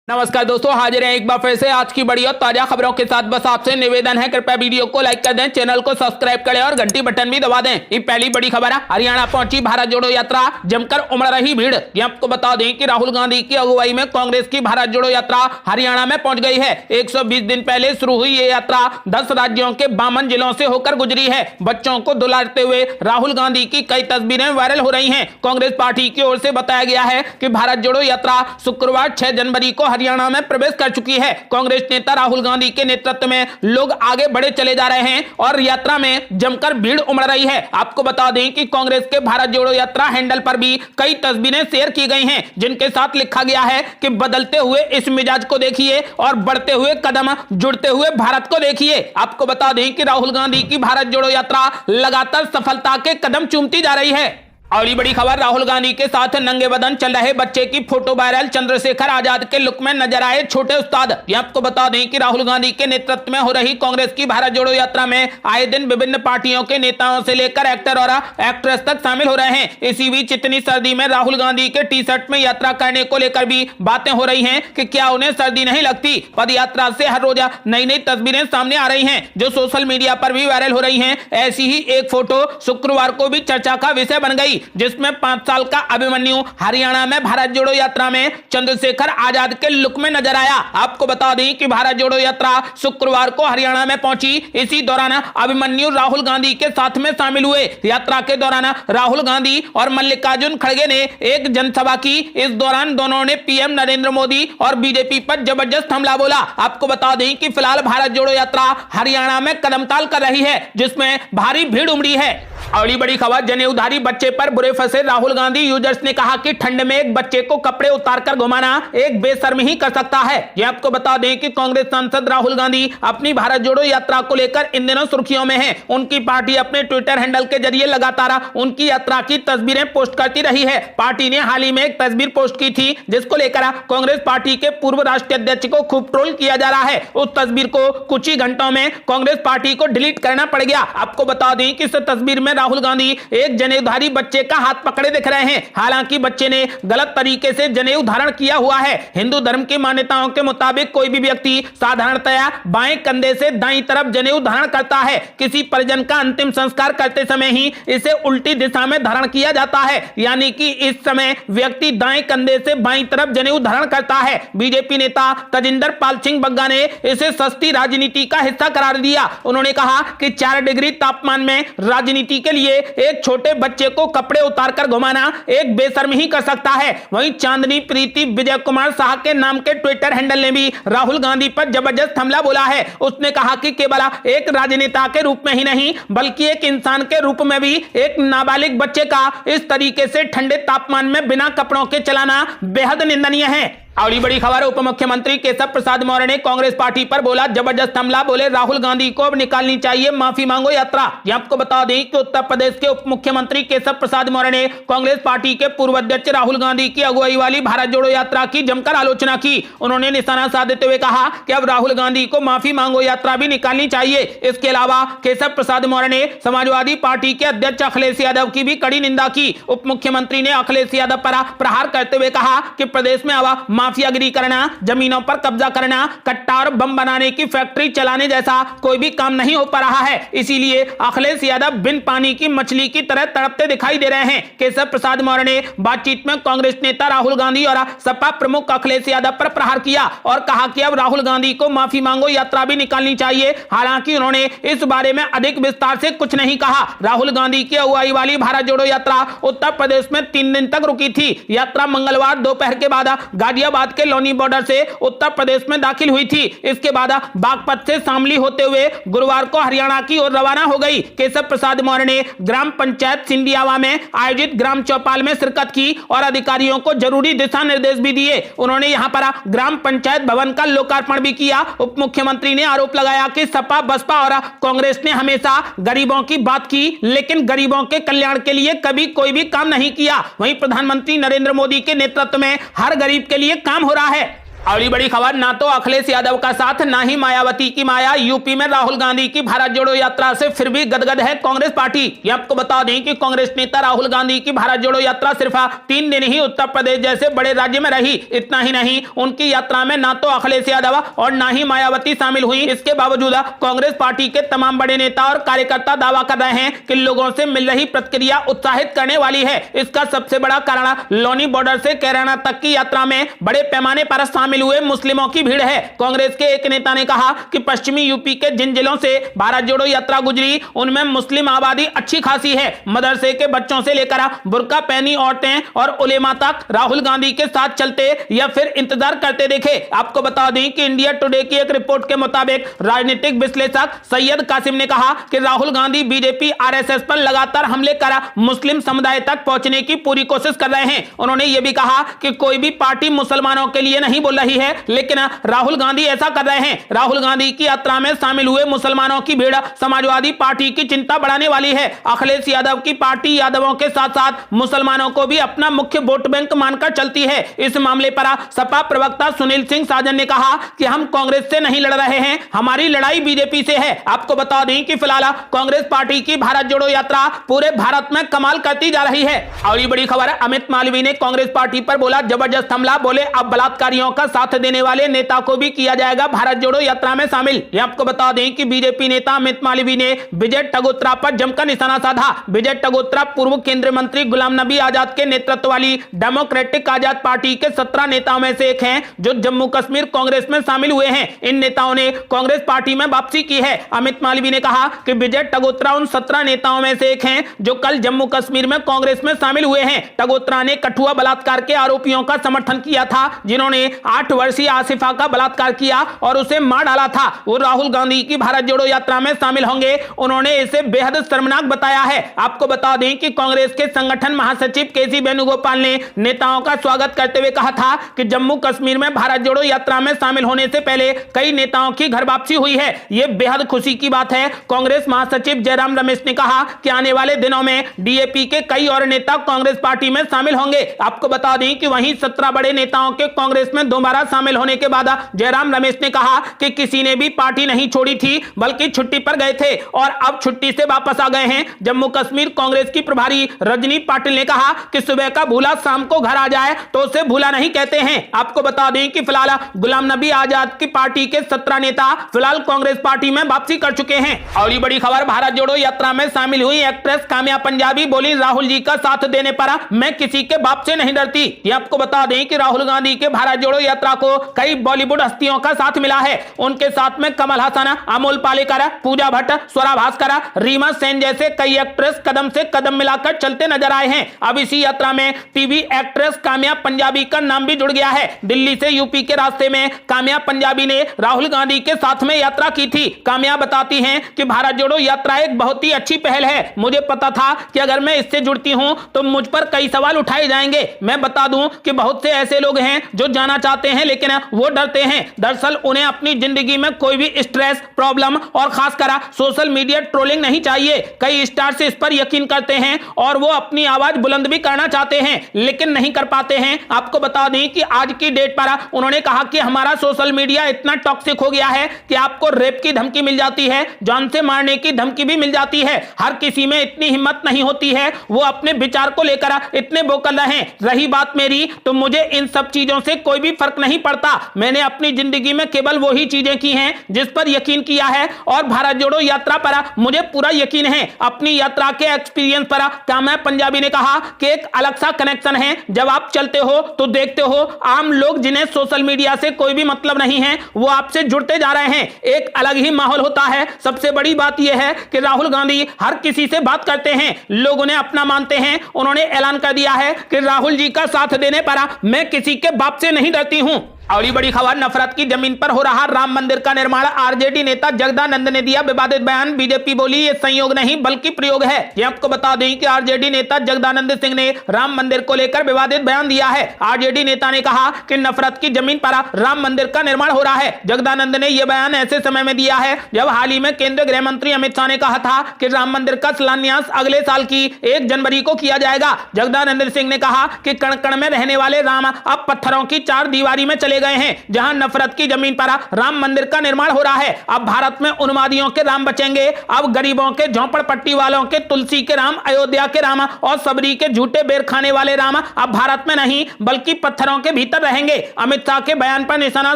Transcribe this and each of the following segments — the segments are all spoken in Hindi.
नमस्कार दोस्तों, हाजिर हैं एक बार फिर से आज की बड़ी और ताजा खबरों के साथ। बस आपसे निवेदन है, कृपया वीडियो को लाइक कर दें, चैनल को सब्सक्राइब करें और घंटी बटन भी दबा दें। ये पहली बड़ी खबर है। हरियाणा पहुंची भारत जोड़ो यात्रा, जमकर उमड़ रही भीड़। ये आपको बता दें कि राहुल गांधी की अगुवाई में कांग्रेस की भारत जोड़ो यात्रा हरियाणा में पहुंच गई है। 120 दिन पहले शुरू हुई ये यात्रा 10 राज्यों के 52 जिलों से होकर गुजरी है। बच्चों को दुलारते हुए राहुल गांधी की कई तस्वीरें वायरल हो रही है। कांग्रेस पार्टी की ओर से बताया गया है कि भारत जोड़ो यात्रा शुक्रवार 6 जनवरी को हरियाणा में प्रवेश कर चुकी है। कांग्रेस नेता राहुल गांधी के नेतृत्व में लोग आगे बढ़े चले जा रहे हैं और यात्रा में जमकर भीड़ उमड़ रही है। आपको बता दें कि कांग्रेस के भारत जोड़ो यात्रा हैंडल पर भी कई तस्वीरें शेयर की गई हैं, जिनके साथ लिखा गया है कि बदलते हुए इस मिजाज को देखिए और बढ़ते हुए कदम, जुड़ते हुए भारत को देखिए। आपको बता दें कि राहुल गांधी की भारत जोड़ो यात्रा लगातार सफलता के कदम चूमती जा रही है। अगली बड़ी खबर, राहुल गांधी के साथ नंगे बदन चल रहे बच्चे की फोटो वायरल। चंद्रशेखर आजाद के लुक में नजर आए छोटे उस्ताद। यह आपको बता दें कि राहुल गांधी के नेतृत्व में हो रही कांग्रेस की भारत जोड़ो यात्रा में आए दिन विभिन्न पार्टियों के नेताओं से लेकर एक्टर और एक्ट्रेस तक शामिल हो रहे हैं। इसी बीच इतनी सर्दी में राहुल गांधी के टी शर्ट में यात्रा करने को लेकर भी बातें हो रही है कि क्या उन्हें सर्दी नहीं लगती। पद यात्रा से हर रोज नई नई तस्वीरें सामने आ रही है, जो सोशल मीडिया पर भी वायरल हो रही है। ऐसी ही एक फोटो शुक्रवार को भी चर्चा का विषय बन गई, जिसमें 5 साल का अभिमन्यु हरियाणा में भारत जोड़ो यात्रा में चंद्रशेखर आजाद के लुक में नजर आया। आपको बता दें कि भारत जोड़ो यात्रा शुक्रवार को हरियाणा में पहुंची। इसी दौरान अभिमन्यु राहुल गांधी के साथ में शामिल हुए। यात्रा के दौरान राहुल गांधी और मल्लिकार्जुन खड़गे ने एक जनसभा की। इस दौरान दोनों ने पीएम नरेंद्र मोदी और बीजेपी पर जबरदस्त हमला बोला। आपको बता दें कि फिलहाल भारत जोड़ो यात्रा हरियाणा में कदमताल कर रही है, जिसमें भारी भीड़ उमड़ी है। अगली बड़ी खबर, जनेऊधारी बच्चे पर बुरे फंसे राहुल गांधी यूजर्स ने कहा कि ठंड में एक बच्चे को कपड़े उतारकर घुमाना एक बेशर्मी ही कर सकता है। यह आपको बता दें कि कांग्रेस सांसद राहुल गांधी अपनी भारत जोड़ो यात्रा को लेकर इन दिनों सुर्खियों में है। उनकी पार्टी अपने ट्विटर हैंडल के जरिए लगातार उनकी यात्रा की तस्वीरें पोस्ट करती रही है। पार्टी ने हाल ही में एक तस्वीर पोस्ट की थी, जिसको लेकर कांग्रेस पार्टी के पूर्व राष्ट्रीय अध्यक्ष को खूब ट्रोल किया जा रहा है। उस तस्वीर को कुछ ही घंटों में कांग्रेस पार्टी को डिलीट करना पड़ गया। आपको बता दें कि इस तस्वीर में राहुल गांधी एक जनेऊधारी बच्चे का हाथ पकड़े दिख रहे हैं। हालांकि बच्चे ने गलत तरीके से जनेऊ धारण किया हुआ है। हिंदू धर्म की मान्यताओं के मुताबिक कोई भी व्यक्ति साधारणतया बाएं कंधे से दाईं तरफ जनेऊ धारण करता है। किसी परिजन का अंतिम संस्कार करते समय ही इसे उल्टी दिशा में धारण किया जाता है, यानी कि इस समय व्यक्ति दाएं कंधे से बाईं तरफ जनेऊ धारण करता है। बीजेपी नेता तजिंदर पाल सिंह बग्गा ने इसे सस्ती राजनीति का हिस्सा करार दिया। उन्होंने कहा कि 4 डिग्री तापमान में राजनीति के लिए एक छोटे बच्चे को कपड़े उतारकर घुमाना एक बेशर्मी ही कर सकता है। वहीं चांदनी प्रीति विजय कुमार शाह के नाम के ट्विटर हैंडल ने भी राहुल गांधी पर जबरदस्त हमला बोला है। उसने कहा कि केवल एक राजनेता के रूप में ही नहीं, बल्कि एक इंसान के रूप में भी एक नाबालिग बच्चे का इस तरीके से ठंडे तापमान में बिना कपड़ों के चलाना बेहद निंदनीय है। अगली बड़ी खबर, उप मुख्यमंत्री केशव प्रसाद मौर्य ने कांग्रेस पार्टी पर बोला जबरदस्त हमला। बोले राहुल गांधी को अब निकालनी चाहिए माफी मांगो यात्रा। यह आपको बता दें कि उत्तर प्रदेश के उप मुख्यमंत्री केशव प्रसाद मौर्य ने कांग्रेस पार्टी के पूर्व अध्यक्ष राहुल गांधी की अगुवाई वाली भारत जोड़ो यात्रा की जमकर आलोचना की। उन्होंने निशाना साधते हुए कहा कि अब राहुल गांधी को माफी मांगो यात्रा भी निकालनी चाहिए। इसके अलावा केशव प्रसाद मौर्य ने समाजवादी पार्टी के अध्यक्ष अखिलेश यादव की भी कड़ी निंदा की। उप मुख्यमंत्री ने अखिलेश यादव पर प्रहार करते हुए कहा कि प्रदेश में अब माफियागिरी करना, जमीनों पर कब्जा करना, कट्टा और बम बनाने की फैक्ट्री चलाने जैसा कोई भी काम नहीं हो पा रहा है। इसीलिए अखिलेश यादव बिन पानी की मछली की तरह तड़पते दिखाई दे रहे हैं। केशव प्रसाद मौर्य ने बातचीत में कांग्रेस नेता राहुल गांधी और सपा प्रमुख अखिलेश यादव पर प्रहार किया और कहा कि अब राहुल गांधी को माफी मांगो यात्रा भी निकालनी चाहिए। हालांकि उन्होंने इस बारे में अधिक विस्तार से कुछ नहीं कहा। राहुल गांधी की अगुवाई वाली भारत जोड़ो यात्रा उत्तर प्रदेश में 3 दिन तक रुकी थी। यात्रा मंगलवार दोपहर के बाद गाजियाबाद के लोनी बॉर्डर से उत्तर प्रदेश में दाखिल हुई थी। इसके बाद बागपत से शामली होते हुए गुरुवार को हरियाणा की ओर रवाना हो गई। केशव प्रसाद मौर्य ने ग्राम पंचायत सिंधियावा में आयोजित ग्राम चौपाल में शिरकत की और अधिकारियों को जरूरी दिशा निर्देश भी दिए। उन्होंने यहां पर ग्राम पंचायत भवन का लोकार्पण भी किया। उप मुख्यमंत्री ने आरोप लगाया कि सपा, बसपा और कांग्रेस ने हमेशा गरीबों की बात की, लेकिन गरीबों के कल्याण के लिए कभी कोई भी काम नहीं किया। वहीं प्रधानमंत्री नरेंद्र मोदी के नेतृत्व में हर गरीब के लिए काम हो रहा है। अगली बड़ी खबर, ना तो अखिलेश यादव का साथ ना ही मायावती की माया। यूपी में राहुल गांधी की भारत जोड़ो यात्रा से फिर भी गदगद है कांग्रेस पार्टी। ये आपको बता दें कि कांग्रेस नेता राहुल गांधी की भारत जोड़ो यात्रा सिर्फ 3 दिन ही उत्तर प्रदेश जैसे बड़े राज्य में रही। इतना ही नहीं, उनकी यात्रा में ना तो अखिलेश यादव और ना ही मायावती शामिल हुई। इसके बावजूद कांग्रेस पार्टी के तमाम बड़े नेता और कार्यकर्ता दावा कर रहे हैं कि लोगों से मिल रही प्रतिक्रिया उत्साहित करने वाली है। इसका सबसे बड़ा कारण लोनी बॉर्डर से कैराना तक की यात्रा में बड़े पैमाने पर शामिल हुए मुस्लिमों की भीड़ है। कांग्रेस के एक नेता ने कहा कि पश्चिमी यूपी के जिन जिलों से भारत जोड़ो यात्रा गुजरी उनमें मुस्लिम आबादी अच्छी खासी है। मदरसे के बच्चों से लेकर बुर्का पहनी औरतें और उलेमा तक राहुल गांधी के साथ चलते या फिर इंतजार करते देखे। आपको बता दें कि इंडिया टुडे की एक रिपोर्ट के मुताबिक राजनीतिक विश्लेषक सैयद कासिम ने कहा कि राहुल गांधी बीजेपी आरएसएस पर लगातार हमले कर मुस्लिम समुदाय तक पहुंचने की पूरी कोशिश कर रहे हैं। उन्होंने यह भी कहा कि कोई भी पार्टी मुसलमानों के लिए नहीं बोल रही है, लेकिन राहुल गांधी ऐसा कर रहे हैं। राहुल गांधी की यात्रा में शामिल हुए मुसलमानों की भीड़ समाजवादी पार्टी की चिंता बढ़ाने वाली है। अखिलेश यादव की पार्टी यादवों के साथ साथ मुसलमानों को भी अपना मुख्य वोट बैंक मानकर चलती है। इस मामले पर सपा प्रवक्ता सुनील सिंह साजन ने कहा कि हम कांग्रेस से नहीं लड़ रहे हैं, हमारी लड़ाई बीजेपी से है। आपको बता दें कि फिलहाल कांग्रेस पार्टी की भारत जोड़ो यात्रा पूरे भारत में कमाल करती जा रही है। और ये बड़ी खबर है, अमित मालवीय ने कांग्रेस पार्टी पर बोला जबरदस्त हमला। बोले अब बलात्कारियों का साथ देने वाले नेता को भी किया जाएगा भारत जोड़ो यात्रा में शामिल। ये आपको बता दें कि बीजेपी नेता अमित मालवीय ने विजय टगोत्रा पर जमकर निशाना साधा। विजय टगोत्रा पूर्व केंद्रीय मंत्री गुलाम नबी आजाद के नेतृत्व वाली डेमोक्रेटिक आजाद पार्टी के 17 नेताओं में से एक हैं जो जम्मू कश्मीर कांग्रेस में शामिल हुए हैं। इन नेताओं ने कांग्रेस पार्टी में वापसी की है। अमित मालवीय ने कहा कि विजय टगोत्रा उन 17 नेताओं में से एक हैं जो कल जम्मू कश्मीर में कांग्रेस में शामिल हुए हैं। टगोत्रा ने कठुआ बलात्कार के आरोपियों का समर्थन किया था जिन्होंने 8 वर्षीय आसिफा का बलात्कार किया और उसे मार डाला था। वो राहुल गांधी की भारत जोड़ो यात्रा में शामिल होंगे। उन्होंने इसे बेहद शर्मनाक बताया है। आपको बता दें कि कांग्रेस के संगठन महासचिव केसी वेणुगोपाल ने नेताओं का स्वागत करते हुए कहा था कि जम्मू कश्मीर में भारत जोड़ो यात्रा में शामिल होने से पहले कई नेताओं की घर वापसी हुई है। यह बेहद खुशी की बात है। कांग्रेस महासचिव जयराम रमेश ने कहा कि आने वाले दिनों में डीएपी के कई और नेता कांग्रेस पार्टी में शामिल होंगे। आपको बता दें कि वहीं 17 बड़े नेताओं के कांग्रेस में दोबारा शामिल होने के बाद जयराम रमेश ने कहा कि किसी ने भी पार्टी नहीं छोड़ी थी बल्कि छुट्टी पर गए थे और अब छुट्टी से वापस आ गए हैं। जम्मू कश्मीर कांग्रेस की प्रभारी रजनी पाटिल ने कहा कि सुबह का भूला शाम को घर आ जाए तो उसे भूला नहीं कहते हैं। आपको बता दें कि फिलहाल गुलाम नबी आजाद की पार्टी के 17 नेता फिलहाल कांग्रेस पार्टी में वापसी कर चुके हैं। और ये बड़ी खबर, भारत जोड़ो यात्रा में शामिल हुई एक्ट्रेस काम्या पंजाबी बोली राहुल जी का साथ देने पर मैं किसी के बाप से नहीं डरती। ये आपको बता दें कि राहुल गांधी के भारत जोड़ो यात्रा को कई बॉलीवुड हस्तियों का साथ मिला है। उनके साथ में कमल हसन, अमोल पालेकर, पूजा भट्ट, स्वरा भास्कर, रीमा सेन जैसे कई एक्ट्रेस कदम से कदम मिलाकर चलते नजर आए हैं। अब इसी यात्रा में टीवी एक्ट्रेस काम्या पंजाबी का नाम भी जुड़ गया है। दिल्ली से यूपी के रास्ते में काम्या पंजाबी ने राहुल गांधी के साथ में यात्रा की थी। काम्या बताती हैं कि भारत जोड़ो यात्रा एक बहुत ही अच्छी पहल है। मुझे पता था कि अगर मैं इससे जुड़ती हूं तो मुझ पर कई सवाल उठाए जाएंगे। मैं बता दूं कि बहुत से ऐसे लोग हैं जो जाना चाहते हैं लेकिन वो डरते हैं। दरअसल उन्हें अपनी जिंदगी में कोई भी स्ट्रेस, प्रॉब्लम और खासकर सोशल मीडिया ट्रोलिंग नहीं चाहिए। कई स्टार्स इस पर यकीन करते हैं और वो अपनी आवाज बुलंद भी करना चाहते हैं लेकिन नहीं कर पाते हैं। आपको बता दें कि आज की डेट पर उन्होंने कहा कि हमारा सोशल मीडिया इतना टॉक्सिक हो गया है कि आपको रेप की धमकी मिल जाती है, जान से मारने की धमकी भी मिल जाती है। हर किसी में इतनी हिम्मत नहीं होती है वो अपने विचार को लेकर इतने बोकल रहे। रही बात मेरी तो मुझे इन सब चीजों से कोई भी फर्क नहीं पड़ता। मैंने अपनी जिंदगी में केवल वही चीजें की हैं जिस पर यकीन किया है और भारत जोड़ो यात्रा पर मुझे पूरा यकीन है। अपनी यात्रा के एक्सपीरियंस पर काम्या पंजाबी ने कहा कि एक अलग सा कनेक्शन है। जब आप चलते हो तो देखते हो आम लोग जिन्हें सोशल मीडिया से कोई भी मतलब नहीं है वो आपसे जुड़ते जा रहे हैं। एक अलग ही माहौल होता है। सबसे बड़ी बात यह है कि राहुल गांधी हर किसी से बात करते हैं, लोग उन्हें अपना मानते हैं। उन्होंने ऐलान कर दिया है कि राहुल जी का साथ देने पर मैं किसी के बाप से नहीं डरती हूं। अगली बड़ी खबर, नफरत की जमीन पर हो रहा राम मंदिर का निर्माण। आरजेडी नेता जगदानंद ने दिया विवादित बयान। बीजेपी बोली ये संयोग नहीं बल्कि प्रयोग है। ये आपको बता दें कि आरजेडी नेता जगदानंद सिंह ने राम मंदिर को लेकर विवादित बयान दिया है। आरजेडी नेता ने कहा कि नफरत की जमीन पर राम मंदिर का निर्माण हो रहा है। जगदानंद ने यह बयान ऐसे समय में दिया है जब हाल ही में केंद्रीय गृह मंत्री अमित शाह ने कहा था कि राम मंदिर का शिलान्यास अगले साल की 1 जनवरी को किया जाएगा। जगदानंद सिंह ने कहा कि कण कण में रहने वाले राम अब पत्थरों की 4 दीवारी में चले चले गए हैं जहां नफरत की जमीन पर राम मंदिर का निर्माण हो रहा है। अब भारत में उन्मादियों के राम बचेंगे, अब गरीबों के, झोंपड़पट्टी वालों के, तुलसी के राम, अयोध्या के राम और सबरी के झूठे बेर खाने वाले राम अब भारत में नहीं बल्कि पत्थरों के भीतर रहेंगे। अमित शाह के बयान पर निशाना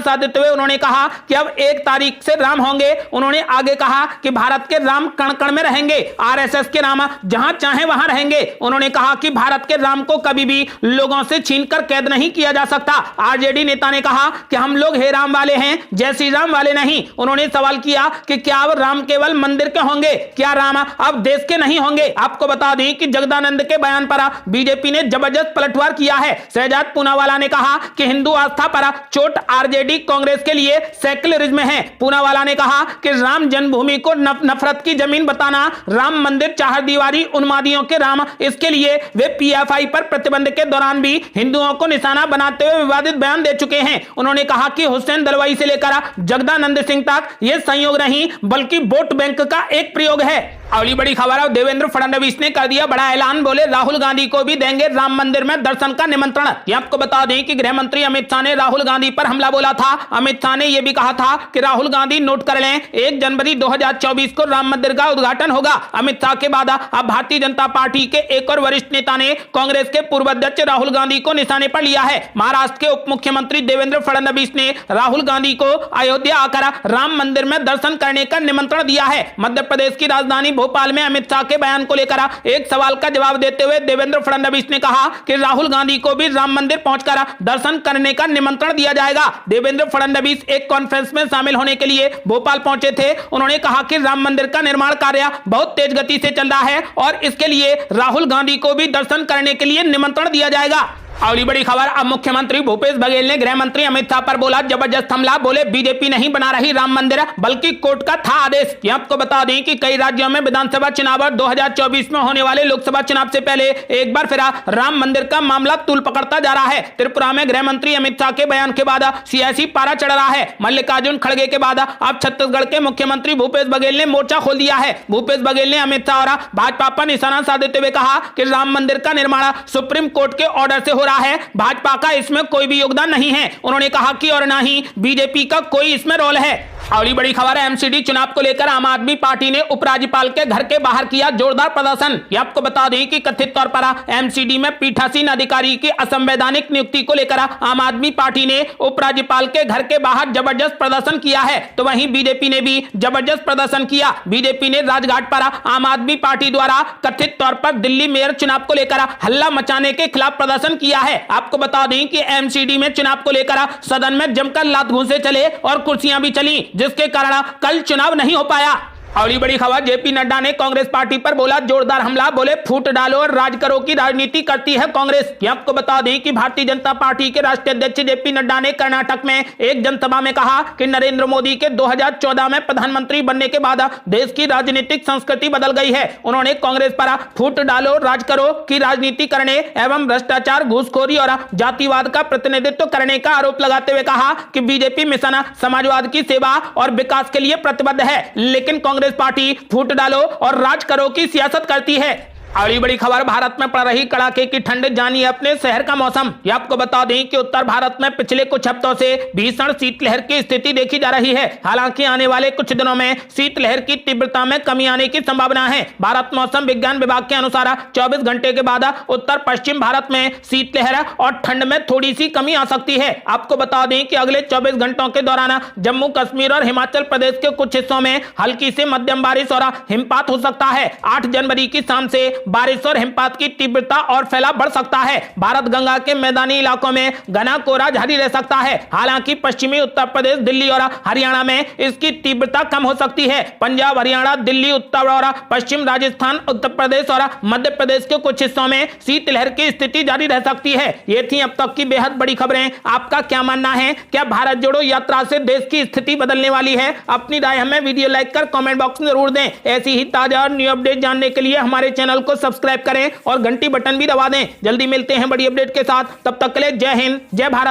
साधते हुए उन्होंने कहा कि अब 1 तारीख से राम होंगे। उन्होंने आगे कहा कि भारत के राम कण कण में रहेंगे, आरएसएस के राम जहां चाहे वहां रहेंगे। उन्होंने कहा कि भारत के राम को कभी भी लोगों से छीनकर कैद नहीं किया जा सकता। आरजेडी नेता ने कहा कि हम लोग हे राम वाले हैं, जय श्री राम वाले नहीं। उन्होंने सवाल किया कि क्या अब राम केवल मंदिर के होंगे, क्या राम अब देश के नहीं होंगे। आपको बता दें कि जगदानंद के बयान पर बीजेपी ने जबरदस्त पलटवार किया है। शहजाद पूनावाला ने कहा कि हिंदू आस्था पर चोट आरजेडी कांग्रेस के लिए सेक्युलरिज्म है। पूनावाला ने कहा कि राम जन्मभूमि को नफरत की जमीन बताना, राम मंदिर चारदीवारी उन्मादियों के राम, इसके लिए वे पीएफआई पर प्रतिबंध के दौरान भी हिंदुओं को निशाना बनाते हुए विवादित बयान दे चुके हैं। उन्होंने कहा कि हुसैन दलवाई से लेकर जगदानंद सिंह तक यह संयोग नहीं बल्कि वोट बैंक का एक प्रयोग है। अगली बड़ी खबर है, देवेंद्र फडणवीस ने कर दिया बड़ा ऐलान, बोले राहुल गांधी को भी देंगे राम मंदिर में दर्शन का निमंत्रण। ये आपको बता दें कि गृह मंत्री अमित शाह ने राहुल गांधी पर हमला बोला था। अमित शाह ने यह भी कहा था कि राहुल गांधी नोट कर लें, 1 जनवरी 2024 को राम मंदिर का उद्घाटन होगा। अमित शाह के बाद अब भारतीय जनता पार्टी के एक और वरिष्ठ नेता ने कांग्रेस के पूर्व अध्यक्ष राहुल गांधी को निशाने पर लिया है। महाराष्ट्र के उप मुख्यमंत्री देवेंद्र फडणवीस ने राहुल गांधी को अयोध्या आकर राम मंदिर में दर्शन करने का निमंत्रण दिया है। मध्य प्रदेश की राजधानी भोपाल में अमित शाह के बयान को लेकर एक सवाल का जवाब देते हुए देवेंद्र फडणवीस ने कहा कि राहुल गांधी को भी राम मंदिर पहुंचकर दर्शन करने का निमंत्रण दिया जाएगा। देवेंद्र फडणवीस एक कॉन्फ्रेंस में शामिल होने के लिए भोपाल पहुंचे थे। उन्होंने कहा कि राम मंदिर का निर्माण कार्य बहुत तेज गति से चल रहा है और इसके लिए राहुल गांधी को भी दर्शन करने के लिए निमंत्रण दिया जाएगा। अगली बड़ी खबर, अब मुख्यमंत्री भूपेश बघेल ने गृह मंत्री अमित शाह पर बोला जबरदस्त हमला, बोले बीजेपी नहीं बना रही राम मंदिर बल्कि कोर्ट का था आदेश। ये आपको बता दें कि कई राज्यों में विधानसभा चुनाव और 2024 में होने वाले लोकसभा चुनाव से पहले एक बार फिर राम मंदिर का मामला तूल पकड़ता जा रहा है। त्रिपुरा में गृह मंत्री अमित शाह के बयान के बाद सियासी पारा चढ़ रहा है। मल्लिकार्जुन खड़गे के बाद अब छत्तीसगढ़ के मुख्यमंत्री भूपेश बघेल ने मोर्चा खोल दिया है। भूपेश बघेल ने अमित शाह और भाजपा पर निशाना साधते हुए कहा कि राम मंदिर का निर्माण सुप्रीम कोर्ट के ऑर्डर से हो रहा है, भाजपा का इसमें कोई भी योगदान नहीं है। उन्होंने कहा कि और ना ही बीजेपी का कोई इसमें रोल है। अगली बड़ी खबर है, एमसीडी चुनाव को लेकर आम आदमी पार्टी ने उपराज्यपाल के घर के बाहर किया जोरदार प्रदर्शन। ये आपको बता दें कि कथित तौर पर एमसीडी में पीठासीन अधिकारी की असंवैधानिक नियुक्ति को लेकर आम आदमी पार्टी ने उपराज्यपाल के घर के बाहर जबरदस्त प्रदर्शन किया है, तो वहीं बीजेपी ने भी जबरदस्त प्रदर्शन किया। बीजेपी ने राजघाट पर आम आदमी पार्टी द्वारा कथित तौर पर दिल्ली मेयर चुनाव को लेकर हल्ला मचाने के खिलाफ प्रदर्शन किया है। आपको बता दें कि एमसीडी में चुनाव को लेकर सदन में जमकर लात घूंसे चले और कुर्सियां भी चली, जिसके कारण कल चुनाव नहीं हो पाया। अगली बड़ी खबर, जेपी नड्डा ने कांग्रेस पार्टी पर बोला जोरदार हमला, बोले फूट डालो और राज करो की राजनीति करती है कांग्रेस। आपको बता दें कि भारतीय जनता पार्टी के राष्ट्रीय अध्यक्ष जेपी नड्डा ने कर्नाटक में एक जनसभा में कहा कि नरेंद्र मोदी के 2014 में प्रधानमंत्री बनने के बाद देश की राजनीतिक संस्कृति बदल गई है। उन्होंने कांग्रेस पर फूट डालो राज करो की राजनीति करने एवं भ्रष्टाचार, घूसखोरी और जातिवाद का प्रतिनिधित्व करने का आरोप लगाते हुए कहा कि बीजेपी मिशन समाजवाद की सेवा और विकास के लिए प्रतिबद्ध है, लेकिन कांग्रेस पार्टी फूट डालो और राज करो की सियासत करती है। अगली बड़ी खबर, भारत में पड़ रही कड़ाके की ठंड, जानिए अपने शहर का मौसम। ये आपको बता दें कि उत्तर भारत में पिछले कुछ हफ्तों से भीषण शीतलहर की स्थिति देखी जा रही है। हालांकि आने वाले कुछ दिनों में शीतलहर की तीव्रता में कमी आने की संभावना है। भारत मौसम विज्ञान विभाग के अनुसार 24 घंटे के बाद उत्तर पश्चिम भारत में शीतलहर और ठंड में थोड़ी सी कमी आ सकती है। आपको बता दें कि अगले 24 घंटों के दौरान जम्मू कश्मीर और हिमाचल प्रदेश के कुछ हिस्सों में हल्की से मध्यम बारिश और हिमपात हो सकता है। 8 जनवरी की शाम से बारिश और हिमपात की तीव्रता और फैलाव बढ़ सकता है। भारत गंगा के मैदानी इलाकों में घना कोहरा जारी रह सकता है। हालांकि पश्चिमी उत्तर प्रदेश, दिल्ली और हरियाणा में इसकी तीव्रता कम हो सकती है। पंजाब, हरियाणा, दिल्ली, उत्तर और पश्चिम राजस्थान, उत्तर प्रदेश और मध्य प्रदेश के कुछ हिस्सों में शीतलहर की स्थिति जारी रह सकती है। ये थी अब तक की बेहद बड़ी खबरें। आपका क्या मानना है? क्या भारत जोड़ो यात्रा से देश की स्थिति बदलने वाली है? अपनी राय हमें वीडियो लाइक कर कमेंट बॉक्स में जरूर दें। ऐसी ही ताजा और न्यू अपडेट जानने के लिए हमारे चैनल को सब्सक्राइब करें और घंटी बटन भी दबा दें। जल्दी मिलते हैं बड़ी अपडेट के साथ, तब तक के लिए जय हिंद, जय भारत।